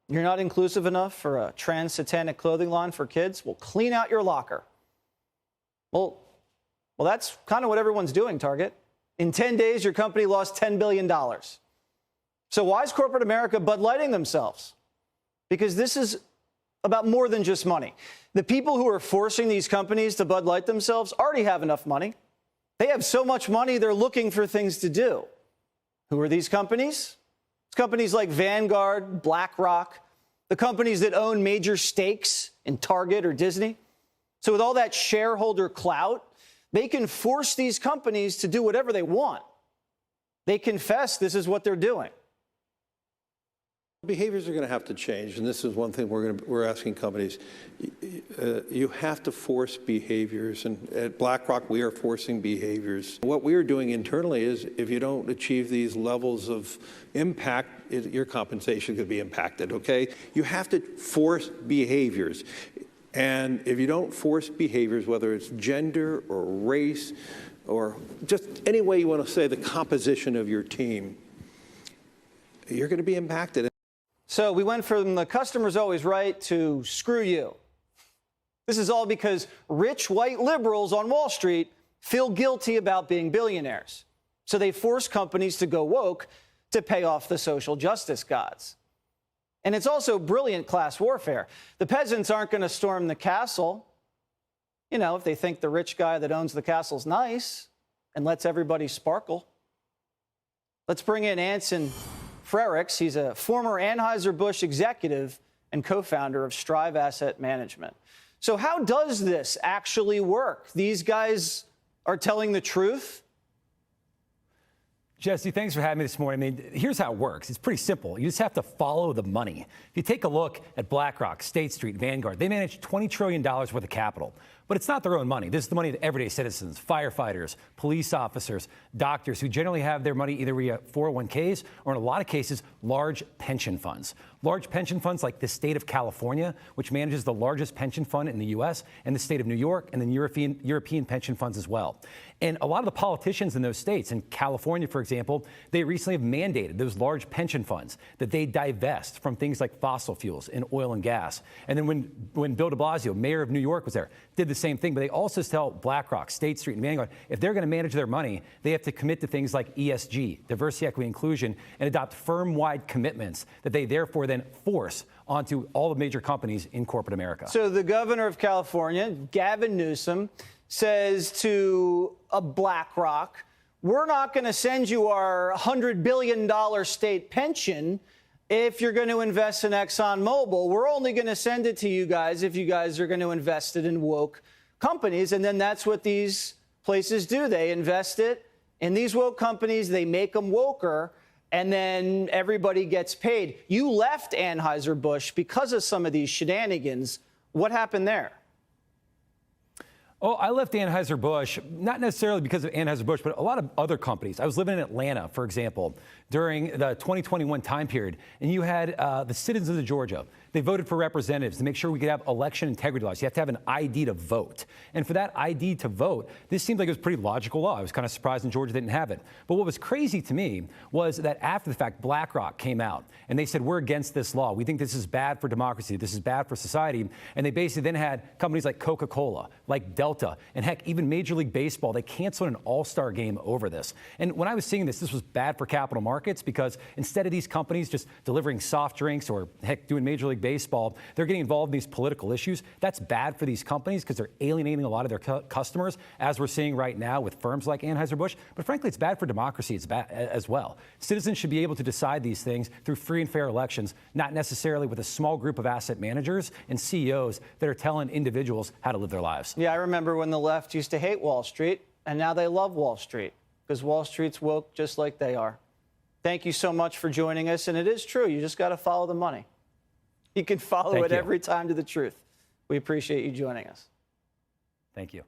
You're not inclusive enough for a trans-satanic clothing line for kids? Well, clean out your locker. Well, that's kind of what everyone's doing, Target. In 10 days, your company lost $10 billion. So why is corporate America Bud Lighting themselves? Because this is about more than just money. The people who are forcing these companies to Bud Light themselves already have enough money. They have so much money, they're looking for things to do. Who are these companies? It's companies like Vanguard, BlackRock, the companies that own major stakes in Target or Disney. So with all that shareholder clout, they can force these companies to do whatever they want. They confess this is what they're doing. Behaviors are going to have to change, and this is one thing we're asking companies. You have to force behaviors, and at BlackRock we are forcing behaviors. What we are doing internally is, if you don't achieve these levels of impact, your compensation could be impacted. Okay, you have to force behaviors, and if you don't force behaviors, whether it's gender or race or just any way you want to say the composition of your team, you're going to be impacted. So we went from the customer's always right to screw you. This is all because rich white liberals on Wall Street feel guilty about being billionaires. So they force companies to go woke to pay off the social justice gods. And it's also brilliant class warfare. The peasants aren't going to storm the castle, if they think the rich guy that owns the castle's nice and lets everybody sparkle. Let's bring in Anson Frericks. He's a former Anheuser-Busch executive and co-founder of Strive Asset Management. So how does this actually work? These guys are telling the truth? Jesse, thanks for having me this morning. I mean, here's how it works. It's pretty simple. You just have to follow the money. If you take a look at BlackRock, State Street, Vanguard, they manage $20 trillion worth of capital. But it's not their own money. This is the money of everyday citizens, firefighters, police officers, doctors, who generally have their money either via 401ks or, in a lot of cases, large pension funds. Large pension funds like the state of California, which manages the largest pension fund in the U.S., and the state of New York, and then European pension funds as well. And a lot of the politicians in those states, in California, for example, they recently have mandated those large pension funds that they divest from things like fossil fuels and oil and gas. And then when Bill de Blasio, mayor of New York, was there, did the same thing. But they also tell BlackRock, State Street, and Vanguard, if they're going to manage their money, they have to commit to things like ESG, diversity, equity, inclusion, and adopt firm-wide commitments that they therefore then force onto all the major companies in corporate America. So the governor of California, Gavin Newsom, says to a BlackRock, we're not going to send you our $100 billion state pension if you're going to invest in ExxonMobil. We're only going to send it to you guys if you guys are going to invest it in woke companies. And then that's what these places do. They invest it in these woke companies. They make them woker, and then everybody gets paid. You left Anheuser-Busch because of some of these shenanigans. What happened there? Oh, I left Anheuser-Busch, not necessarily because of Anheuser-Busch, but a lot of other companies. I was living in Atlanta, for example, during the 2021 time period, and you had the citizens of Georgia. They voted for representatives to make sure we could have election integrity laws. You have to have an ID to vote. And for that ID to vote, this seemed like it was a pretty logical law. I was kind of surprised in Georgia didn't have it. But what was crazy to me was that after the fact, BlackRock came out and they said, we're against this law. We think this is bad for democracy. This is bad for society. And they basically then had companies like Coca-Cola, like Delta, and heck, even Major League Baseball. They canceled an all-star game over this. And when I was seeing this was bad for capital markets, because instead of these companies just delivering soft drinks or heck, doing Major League Baseball, they're getting involved in these political issues. That's bad for these companies because they're alienating a lot of their customers, as we're seeing right now with firms like Anheuser-Busch. But frankly, it's bad for democracy as well. Citizens should be able to decide these things through free and fair elections, not necessarily with a small group of asset managers and CEOs that are telling individuals how to live their lives. Yeah, I remember when the left used to hate Wall Street, and now they love Wall Street because Wall Street's woke just like they are. Thank you so much for joining us. And it is true. You just got to follow the money. You can follow it every time to the truth. We appreciate you joining us. Thank you.